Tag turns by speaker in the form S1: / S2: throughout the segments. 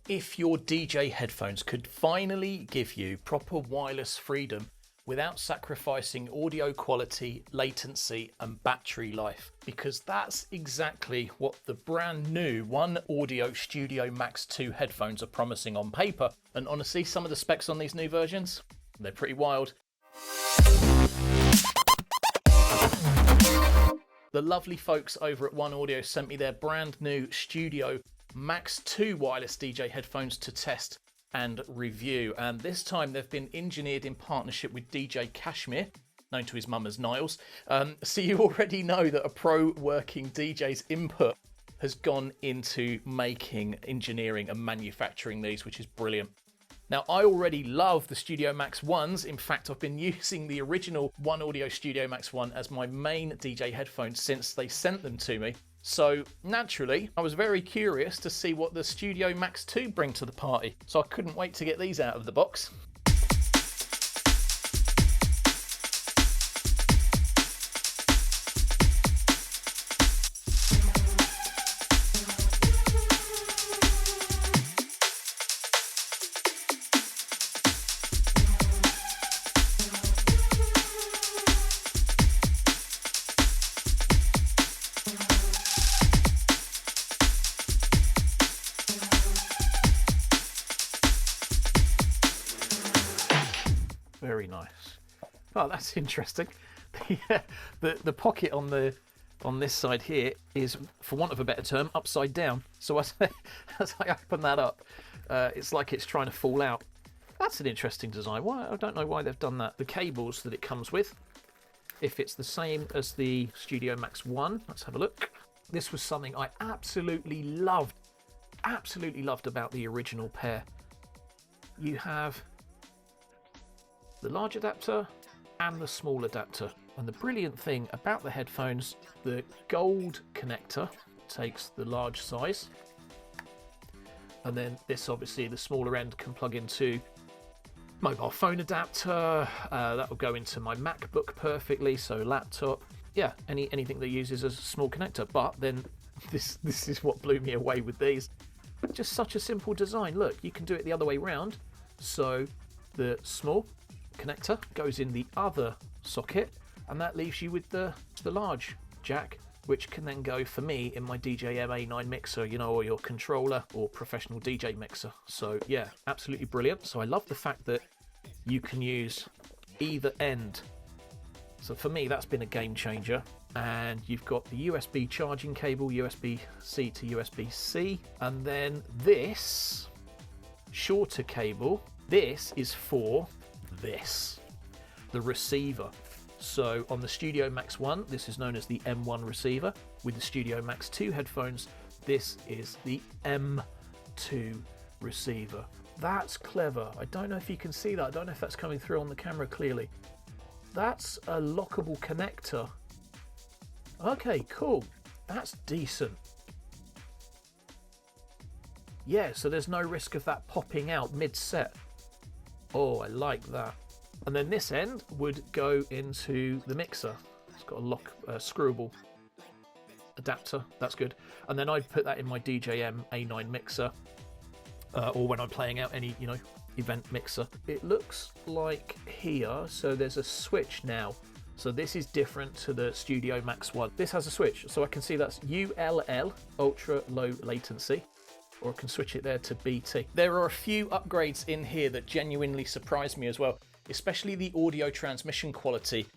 S1: if your DJ headphones could finally give you proper wireless freedom without sacrificing audio quality, latency, and battery life, because that's exactly what the brand new OneOdio Studio Max 2 headphones are promising on paper. And honestly, some of the specs on these new versions, they're pretty wild. The lovely folks over at OneOdio sent me their brand new Studio Max 2 wireless DJ headphones to test and review, and this time they've been engineered in partnership with DJ Kashmir, known to his mum as Niles. So you already know that a pro working DJ's input has gone into making, engineering and manufacturing these, which is brilliant. Now, I already love the Studio Max 1s. In fact, I've been using the original OneOdio Studio Max 1 as my main DJ headphones since they sent them to me. So naturally, I was very curious to see what the Studio Max 2 bring to the party. So I couldn't wait to get these out of the box. Very nice. Oh, that's interesting. The pocket on this side here is, for want of a better term, upside down. So as I open that up, it's like it's trying to fall out. That's an interesting design. Why? I don't know why they've done that. The cables that it comes with, if it's the same as the Studio Max 1, let's have a look. This was something I absolutely loved about the original pair. You have the large adapter and the small adapter. And the brilliant thing about the headphones, the gold connector takes the large size. And then this, obviously, the smaller end can plug into mobile phone adapter. That will go into my MacBook perfectly, so laptop. Yeah, anything that uses a small connector. But then this is what blew me away with these. Just such a simple design. Look, you can do it the other way round. So the small connector goes in the other socket, and that leaves you with the large jack, which can then go, for me, in my DJM A9 mixer, you know, or your controller or professional DJ mixer. So yeah, absolutely brilliant. So I love the fact that you can use either end. So for me, that's been a game changer. And you've got the USB charging cable, USB-C to USB-C, and then this shorter cable, this is for the receiver. So on the Studio Max 1, this is known as the M1 receiver. With the Studio Max 2 headphones, this is the M2 receiver. That's clever. I don't know if you can see that. I don't know if that's coming through on the camera clearly. That's a lockable connector. Okay, cool. That's decent. Yeah, so there's no risk of that popping out mid-set. Oh, I like that. And then this end would go into the mixer. It's got a screwable adapter. That's good. And then I'd put that in my DJM A9 mixer, or when I'm playing out any, event mixer. It looks like here, so there's a switch now. So this is different to the Studio Max 1. This has a switch, so I can see that's ULL, ultra low latency. Or I can switch it there to BT. There are a few upgrades in here that genuinely surprised me as well, especially the audio transmission quality,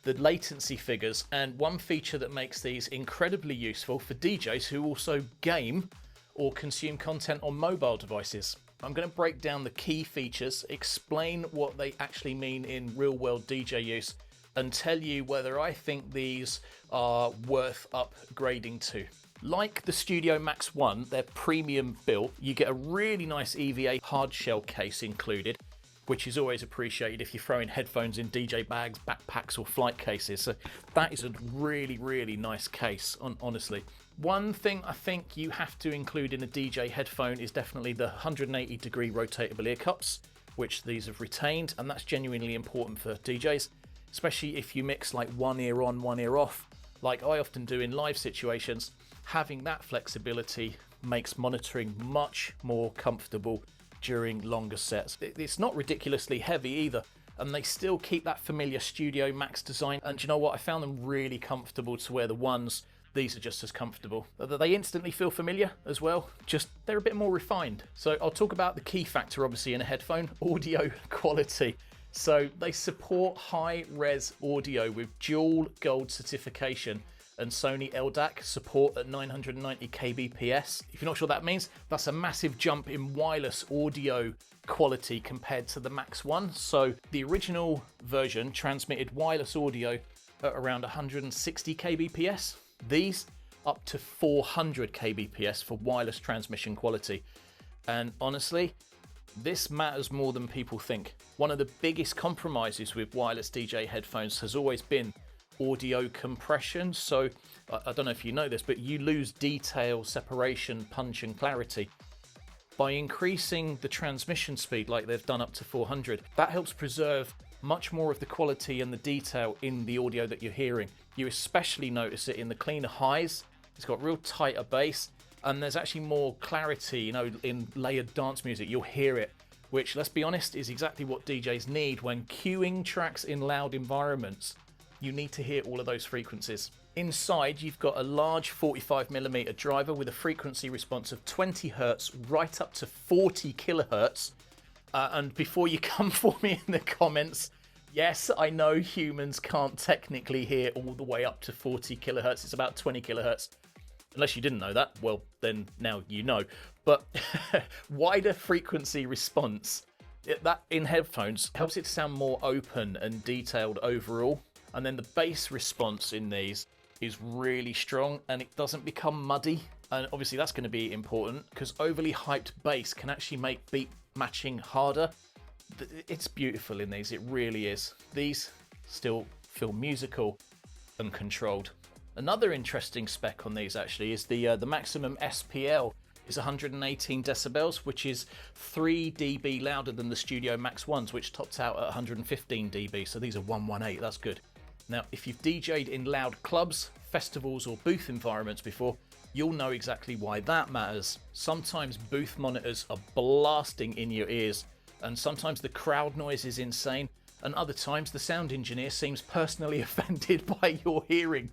S1: the latency figures, and one feature that makes these incredibly useful for DJs who also game or consume content on mobile devices. I'm going to break down the key features, explain what they actually mean in real-world DJ use, and tell you whether I think these are worth upgrading to. Like the Studio Max 1, they're premium built. You get a really nice EVA hard shell case included, which is always appreciated if you're throwing headphones in DJ bags, backpacks or flight cases. So that is a really, really nice case, honestly. One thing I think you have to include in a DJ headphone is definitely the 180-degree rotatable ear cups, which these have retained, and that's genuinely important for DJs, especially if you mix like one ear on, one ear off, like I often do in live situations. Having that flexibility makes monitoring much more comfortable during longer sets. It's not ridiculously heavy either, and they still keep that familiar Studio Max design. And you know what? I found them really comfortable to where the ones, these are just as comfortable. They instantly feel familiar as well, just they're a bit more refined. So I'll talk about the key factor, obviously, in a headphone, audio quality. So they support high-res audio with dual gold certification, and Sony LDAC support at 990 kbps. If you're not sure what that means, that's a massive jump in wireless audio quality compared to the Max 1. So the original version transmitted wireless audio at around 160 kbps. These up to 400 kbps for wireless transmission quality. And honestly, this matters more than people think. One of the biggest compromises with wireless DJ headphones has always been audio compression. So I don't know if you know this, but you lose detail, separation, punch and clarity. By increasing the transmission speed like they've done up to 400, that helps preserve much more of the quality and the detail in the audio that you're hearing. You especially notice it in the cleaner highs. It's got real tighter bass, and there's actually more clarity, you know, in layered dance music. You'll hear it, which, let's be honest, is exactly what DJs need when queuing tracks in loud environments. You need to hear all of those frequencies. Inside, you've got a large 45mm driver with a frequency response of 20 Hz right up to 40 kilohertz. And before you come for me in the comments, yes, I know humans can't technically hear all the way up to 40 kilohertz. It's about 20 kilohertz. Unless you didn't know that, well, then now you know. But wider frequency response, that in headphones helps it sound more open and detailed overall. And then the bass response in these is really strong and it doesn't become muddy. And obviously that's going to be important because overly hyped bass can actually make beat matching harder. It's beautiful in these, it really is. These still feel musical and controlled. Another interesting spec on these actually is the maximum SPL is 118 decibels, which is 3 dB louder than the Studio Max ones, which topped out at 115 dB. So these are 118, that's good. Now, if you've DJ'd in loud clubs, festivals or booth environments before, you'll know exactly why that matters. Sometimes booth monitors are blasting in your ears, and sometimes the crowd noise is insane, and other times the sound engineer seems personally offended by your hearing.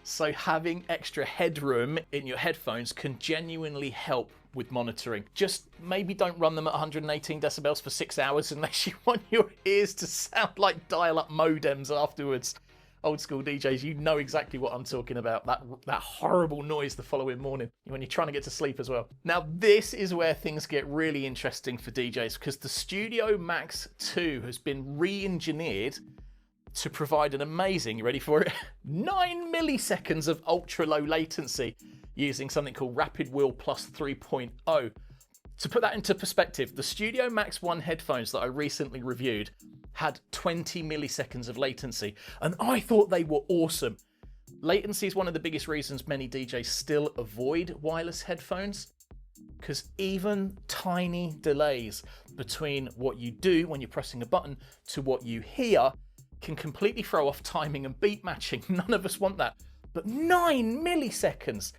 S1: So having extra headroom in your headphones can genuinely help with monitoring. Just maybe don't run them at 118 decibels for 6 hours unless you want your ears to sound like dial-up modems afterwards. Old school DJs, you know exactly what I'm talking about. That horrible noise the following morning when you're trying to get to sleep as well. Now this is where things get really interesting for DJs, because the Studio Max 2 has been re-engineered to provide an amazing, you ready for it, 9 milliseconds of ultra low latency using something called RapidWill Plus 3.0. To put that into perspective, the Studio Max 1 headphones that I recently reviewed had 20 milliseconds of latency, and I thought they were awesome. Latency is one of the biggest reasons many DJs still avoid wireless headphones, because even tiny delays between what you do when you're pressing a button to what you hear can completely throw off timing and beat matching. None of us want that. But 9 milliseconds,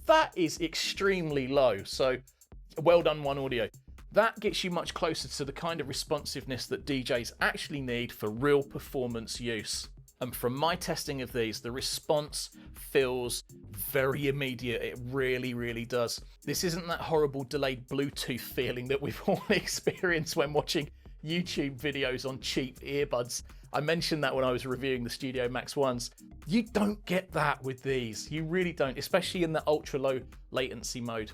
S1: that is extremely low. So well done, OneOdio. That gets you much closer to the kind of responsiveness that DJs actually need for real performance use. And from my testing of these, the response feels very immediate. It really, really does. This isn't that horrible delayed Bluetooth feeling that we've all experienced when watching YouTube videos on cheap earbuds. I mentioned that when I was reviewing the Studio Max 1s. You don't get that with these. You really don't, especially in the ultra low latency mode.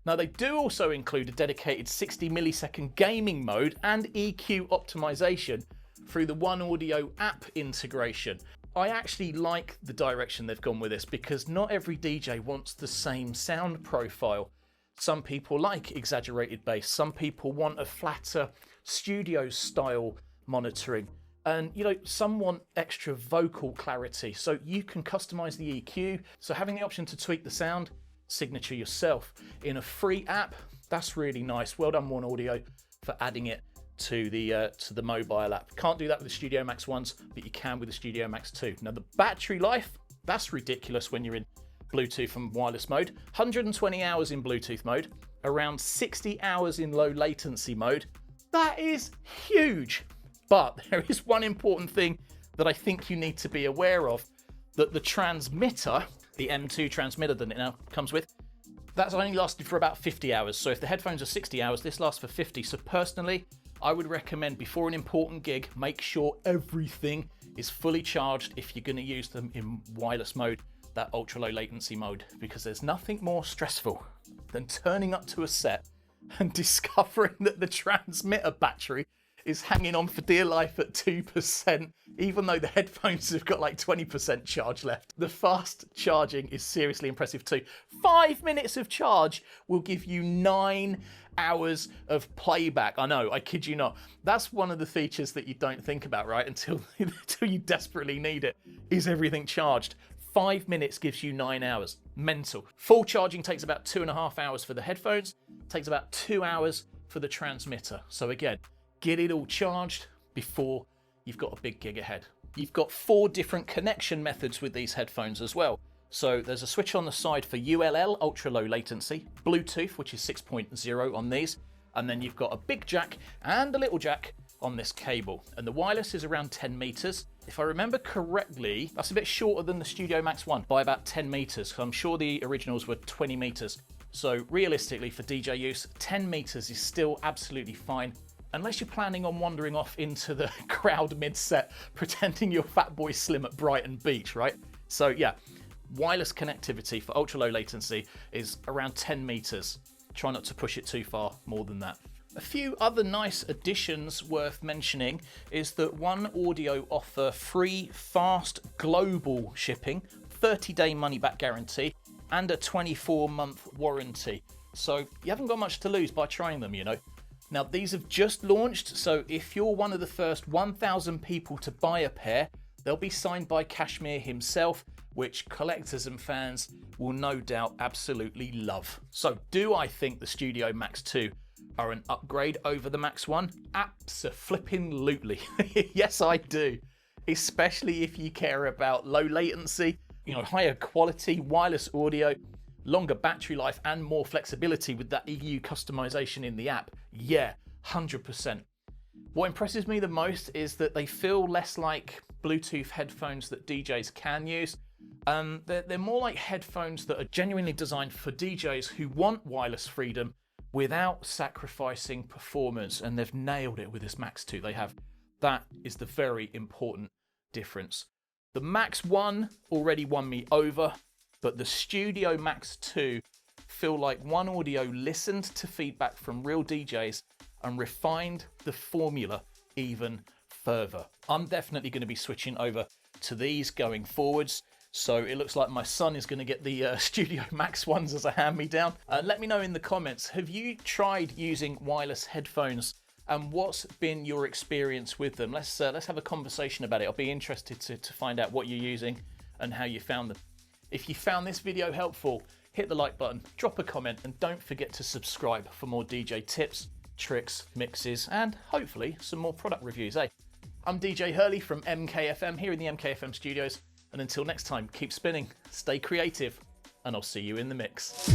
S1: Now they do also include a dedicated 60 millisecond gaming mode and EQ optimization through the OneOdio app integration. I actually like the direction they've gone with this because not every DJ wants the same sound profile. Some people like exaggerated bass, some people want a flatter studio style monitoring. And you know, some want extra vocal clarity, so you can customize the EQ. So having the option to tweak the sound signature yourself in a free app, that's really nice. Well done, OneOdio, for adding it to the mobile app. Can't do that with the Studio Max 1s, but you can with the Studio Max 2. Now the battery life, that's ridiculous when you're in Bluetooth and wireless mode, 120 hours in Bluetooth mode, around 60 hours in low latency mode. That is huge. But there is one important thing that I think you need to be aware of, that the transmitter, the M2 transmitter that it now comes with, that's only lasted for about 50 hours. So if the headphones are 60 hours, this lasts for 50. So personally, I would recommend before an important gig, make sure everything is fully charged if you're going to use them in wireless mode, that ultra low latency mode, because there's nothing more stressful than turning up to a set and discovering that the transmitter battery is hanging on for dear life at 2%, even though the headphones have got like 20% charge left. The fast charging is seriously impressive too. 5 minutes of charge will give you 9 hours of playback. I know, I kid you not. That's one of the features that you don't think about, right? Until you desperately need it. Is everything charged? 5 minutes gives you 9 hours. Mental. Full charging takes about 2.5 hours for the headphones, takes about 2 hours for the transmitter. So again, get it all charged before you've got a big gig ahead. You've got 4 different connection methods with these headphones as well. So there's a switch on the side for ULL, ultra low latency, Bluetooth, which is 6.0 on these, and then you've got a big jack and a little jack on this cable. And the wireless is around 10 meters. If I remember correctly, that's a bit shorter than the Studio Max 1 by about 10 meters. I'm sure the originals were 20 meters. So realistically for DJ use, 10 meters is still absolutely fine, unless you're planning on wandering off into the crowd mid-set, pretending you're Fatboy Slim at Brighton Beach, right? So yeah, wireless connectivity for ultra low latency is around 10 meters. Try not to push it too far more than that. A few other nice additions worth mentioning is that OneAudio offer free, fast, global shipping, 30-day money-back guarantee, and a 24-month warranty. So you haven't got much to lose by trying them, you know. Now, these have just launched, so if you're one of the first 1,000 people to buy a pair, they'll be signed by Kashmir himself, which collectors and fans will no doubt absolutely love. So do I think the Studio Max 2 are an upgrade over the Max 1? Abso-flippin-lutely. Yes, I do. Especially if you care about low latency, you know, higher quality wireless audio, longer battery life, and more flexibility with that EU customization in the app. Yeah, 100%. What impresses me the most is that they feel less like Bluetooth headphones that DJs can use. They're more like headphones that are genuinely designed for DJs who want wireless freedom without sacrificing performance, and they've nailed it with this Max 2. They have. That is the very important difference. The Max 1 already won me over, but the Studio Max 2 feel like OneAudio listened to feedback from real DJs and refined the formula even further. I'm definitely going to be switching over to these going forwards. So it looks like my son is going to get the Studio Max ones as a hand-me-down. Let me know in the comments, have you tried using wireless headphones and what's been your experience with them? Let's have a conversation about it. I'll be interested to find out what you're using and how you found them. If you found this video helpful, hit the like button, drop a comment, and don't forget to subscribe for more DJ tips, tricks, mixes, and hopefully some more product reviews, eh? I'm DJ Hurley from MKFM here in the MKFM studios. And until next time, keep spinning, stay creative, and I'll see you in the mix.